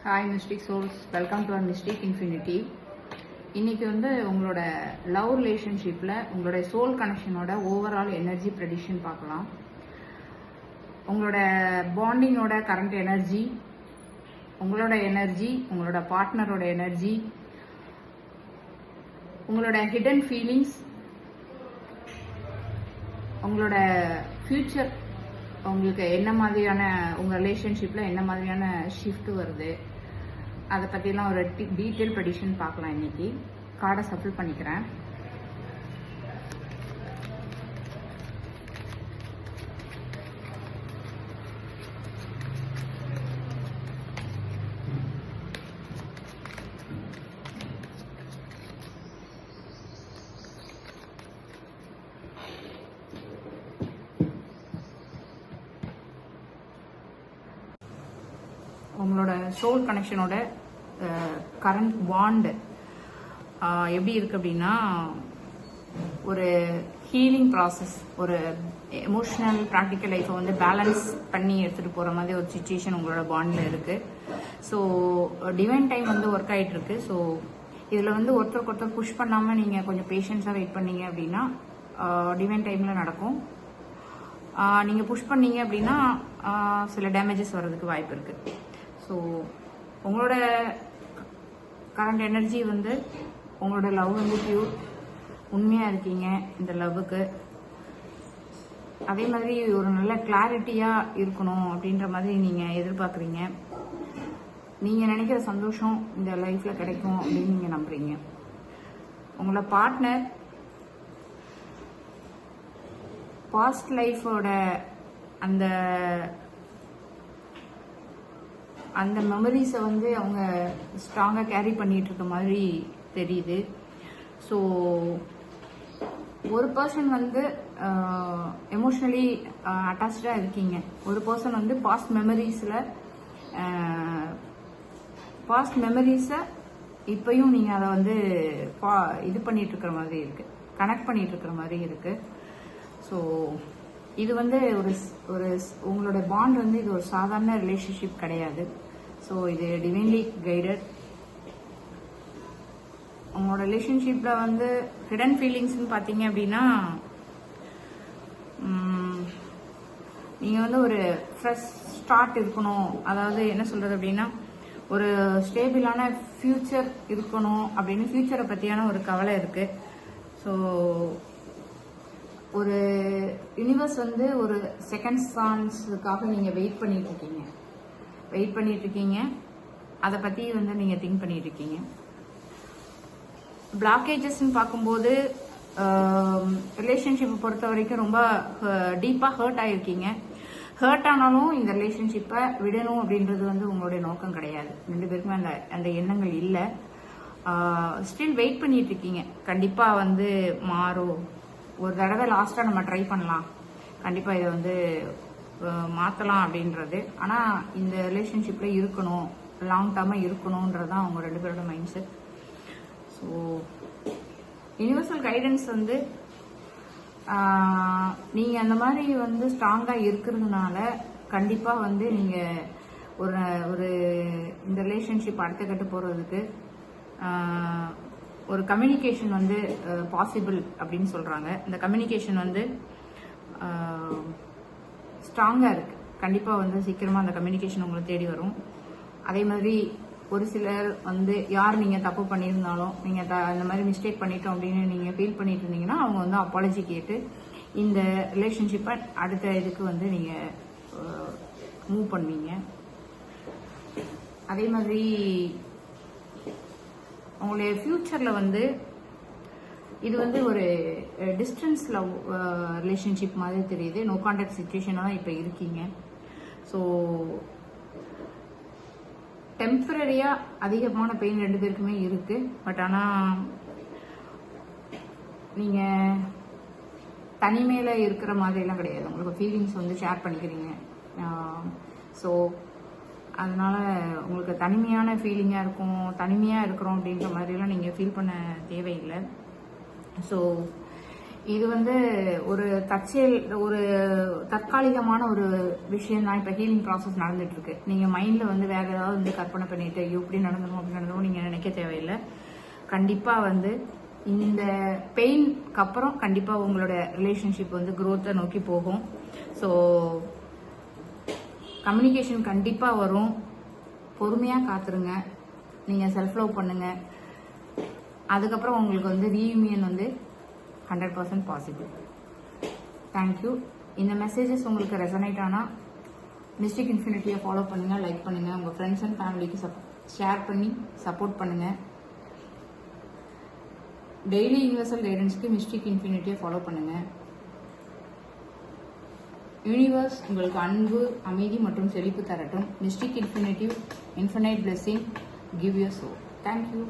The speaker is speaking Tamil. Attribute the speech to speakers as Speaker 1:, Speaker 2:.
Speaker 1: Hi mystic souls, welcome to our mystic infinity. இன்றைக்கி உங்களோட லவ் ரிலேஷன்ஷிப்பில் உங்களோட சோல் கனெக்ஷனோட ஓவரால் எனர்ஜி ப்ரெடிக்ஷன் பார்க்கலாம். உங்களோட பாண்டிங்கோட கரண்ட் எனர்ஜி, உங்களோட எனர்ஜி, உங்களோட பார்ட்னரோட எனர்ஜி, உங்களோட ஹிடன் ஃபீலிங்ஸ், உங்களோட ஃப்யூச்சர், உங்களுக்கு என்ன மாதிரியான உங்கள் ரிலேஷன்ஷிப்பில் என்ன மாதிரியான ஷிஃப்ட் வருது, அதை பற்றிலாம் ஒரு டீட்டெயில் ப்ரெடிக்ஷன் பார்க்கலாம். இன்றைக்கி கார்டை சஃபில் பண்ணிக்கிறேன். உங்களோட சோல் கனெக்ஷனோட கரண்ட் பாண்ட் எப்படி இருக்குது அப்படின்னா, ஒரு ஹீலிங் ப்ராசஸ், ஒரு எமோஷ்னல் ப்ராக்டிக்கல் லைஃப்பை பேலன்ஸ் பண்ணி எடுத்துகிட்டு போகிற மாதிரி ஒரு சுச்சுவேஷன் உங்களோட பாண்டில் இருக்குது. ஸோ டிவைன் டைம் ஒர்க் ஆகிட்டு இருக்கு. ஸோ இதில் ஒருத்தருக்கு ஒருத்தர் புஷ் பண்ணாமல் நீங்கள் கொஞ்சம் பேஷன்ஸாக வெயிட் பண்ணீங்க அப்படின்னா டிவைன் டைமில் நடக்கும். நீங்கள் புஷ் பண்ணீங்க அப்படின்னா சில டேமேஜஸ் வர்றதுக்கு வாய்ப்பு இருக்குது. ஸோ உங்களோட கரண்ட் எனர்ஜி உங்களோட லவ் பியூர், உண்மையாக இருக்கீங்க இந்த லவ்வுக்கு. அதே மாதிரி ஒரு நல்ல கிளாரிட்டியாக இருக்கணும் அப்படின்ற மாதிரி நீங்கள் எதிர்பார்க்குறீங்க. நீங்கள் நினைக்கிற சந்தோஷம் இந்த லைஃப்பில் கிடைக்கும் அப்படின்னு நீங்கள் நம்புறீங்க. உங்களோட பார்ட்னர் பாஸ்ட் லைஃபோட அந்த மெமரிஸை அவங்க ஸ்ட்ராங்காக கேரி பண்ணிட்டு இருக்க மாதிரி தெரியுது. ஸோ ஒரு பர்சன் எமோஷ்னலி அட்டாச்சாக இருக்கீங்க. ஒரு பர்சன் பாஸ்ட் மெமரிஸை இப்பயும் நீங்கள் அதை இது பண்ணிட்டு இருக்கிற மாதிரி இருக்கு, கனெக்ட் பண்ணிட்டு இருக்கிற மாதிரி இருக்கு. ஸோ இது ஒரு உங்களோட பாண்ட் இது ஒரு சாதாரண ரிலேஷன்ஷிப் கிடையாது. ஸோ இது டிவைன்லி கைடட். உங்களோட ரிலேஷன்ஷிப்பில் ஹிடன் ஃபீலிங்ஸ்ன்னு பார்த்தீங்க அப்படின்னா, நீங்கள் ஒரு ஃப்ரெஷ் ஸ்டார்ட் இருக்கணும். அதாவது என்ன சொல்கிறது அப்படின்னா, ஒரு ஸ்டேபிளான ஃப்யூச்சர் இருக்கணும் அப்படின்னு ஃப்யூச்சரை பற்றியான ஒரு கவலை இருக்குது. ஸோ ஒரு யூனிவர்ஸ் ஒரு செகண்ட் சான்ஸுக்காக நீங்கள் வெயிட் பண்ணிட்டு இருக்கீங்க. அதை பற்றி நீங்கள் திங்க் பண்ணிட்டு இருக்கீங்க. பிளாக்கேஜஸ்ன்னு பார்க்கும்போது ரிலேஷன்ஷிப்பை பொறுத்த வரைக்கும் ரொம்ப டீப்பாக ஹர்ட் ஆகிருக்கீங்க. ஹர்ட் ஆனாலும் இந்த ரிலேஷன்ஷிப்பை விடணும் அப்படின்றது உங்களுடைய நோக்கம் கிடையாது. ரெண்டு பேருக்குமே அந்த எண்ணங்கள் இல்லை. ஸ்டில் வெயிட் பண்ணிட்டு இருக்கீங்க. கண்டிப்பாக மாறும், ஒரு தடவை லாஸ்ட்டாக நம்ம ட்ரை பண்ணலாம், கண்டிப்பாக இதை மாற்றலாம் அப்படின்றது. ஆனால் இந்த ரிலேஷன்ஷிப்பில் இருக்கணும், லாங் டேர்மாக இருக்கணுன்றது தான் அவங்க ரெண்டு பேரோட mind set. So universal guidance நீங்கள் அந்த மாதிரி ஸ்ட்ராங்காக இருக்கிறதுனால கண்டிப்பாக நீங்கள் ஒரு இந்த ரிலேஷன்ஷிப் அடுத்த கட்டு போகிறதுக்கு ஒரு கம்யூனிகேஷன் பாசிபிள் அப்படின்னு சொல்கிறாங்க. இந்த கம்யூனிகேஷன் ஸ்ட்ராங்காக இருக்குது. கண்டிப்பாக சீக்கிரமாக அந்த கம்யூனிகேஷன் உங்களை தேடி வரும். அதே மாதிரி ஒரு சிலர் யார் நீங்கள் தப்பு பண்ணியிருந்தாலும், நீங்கள் இந்த மாதிரி மிஸ்டேக் பண்ணிட்டோம் அப்படின்னு நீங்கள் ஃபீல் பண்ணிட்டு இருந்தீங்கன்னா அவங்க அப்பாலஜி கேட்டு இந்த ரிலேஷன்ஷிப்பை அடுத்த இதுக்கு நீங்கள் மூவ் பண்ணுவீங்க. அதே மாதிரி உங்களுடைய ஃப்யூச்சரில் இது ஒரு டிஸ்டன்ஸ் லவ் ரிலேஷன்ஷிப் மாதிரி தெரியுது. நோ கான்டாக்ட் சுச்சுவேஷனாக தான் இப்போ இருக்கீங்க. ஸோ டெம்பரரியாக அதிகமான பெயின் ரெண்டு பேருக்குமே இருக்குது. பட் ஆனால் நீங்கள் தனிமையில் இருக்கிற மாதிரிலாம் கிடையாது. உங்களுக்கு ஃபீலிங்ஸ் ஷேர் பண்ணிக்கிறீங்க. ஸோ அதனால் உங்களுக்கு தனிமையான ஃபீலிங்காக இருக்கும், தனிமையாக இருக்கிறோம் அப்படின்ற மாதிரிலாம் நீங்கள் ஃபீல் பண்ண தேவையில்லை. ஸோ இது வந்து ஒரு ஒரு தற்காலிகமான ஒரு விஷயம் தான். இப்போ ஹீலிங் ப்ராசஸ் நடந்துட்டு இருக்கு. நீங்க மைண்ட்ல வந்து வேற ஏதாவது வந்து கற்பனை பண்ணிட்டு இப்படி நடந்தணும் அப்படி நடந்தணும் நீங்க நினைக்க தேவையில்லை. கண்டிப்பா வந்து இந்த பெயின்க்கு அப்புறம் கண்டிப்பா உங்களோட ரிலேஷன்ஷிப் வந்து growth நோக்கி போகும். ஸோ கம்யூனிகேஷன் கண்டிப்பா வரும். பொறுமையா காத்துருங்க. நீங்க செல்ஃப் லவ் பண்ணுங்க. அதுக்கப்புறம் உங்களுக்கு வந்து ரீயூனியன் வந்து 100% பாசிபிள். தேங்க்யூ. இந்த மெசேஜஸ் உங்களுக்கு ரெசனேட் ஆனால் மிஸ்டிக் இன்ஃபினிட்டியை ஃபாலோ பண்ணுங்க, லைக் பண்ணுங்க, உங்க ஃப்ரெண்ட்ஸ் அண்ட் ஃபேமிலிக்கு ஷேர் பண்ணி சப்போர்ட் பண்ணுங்க. டெய்லி யூனிவர்சல் கைடன்ஸ்க்கு மிஸ்டிக் இன்ஃபினிட்டியை ஃபாலோ பண்ணுங்க. யூனிவர்ஸ் உங்களுக்கு அன்பு, அமைதி மற்றும் செழிப்பு தரட்டும். Mystic infinitive infinite blessing give your soul. Thank you.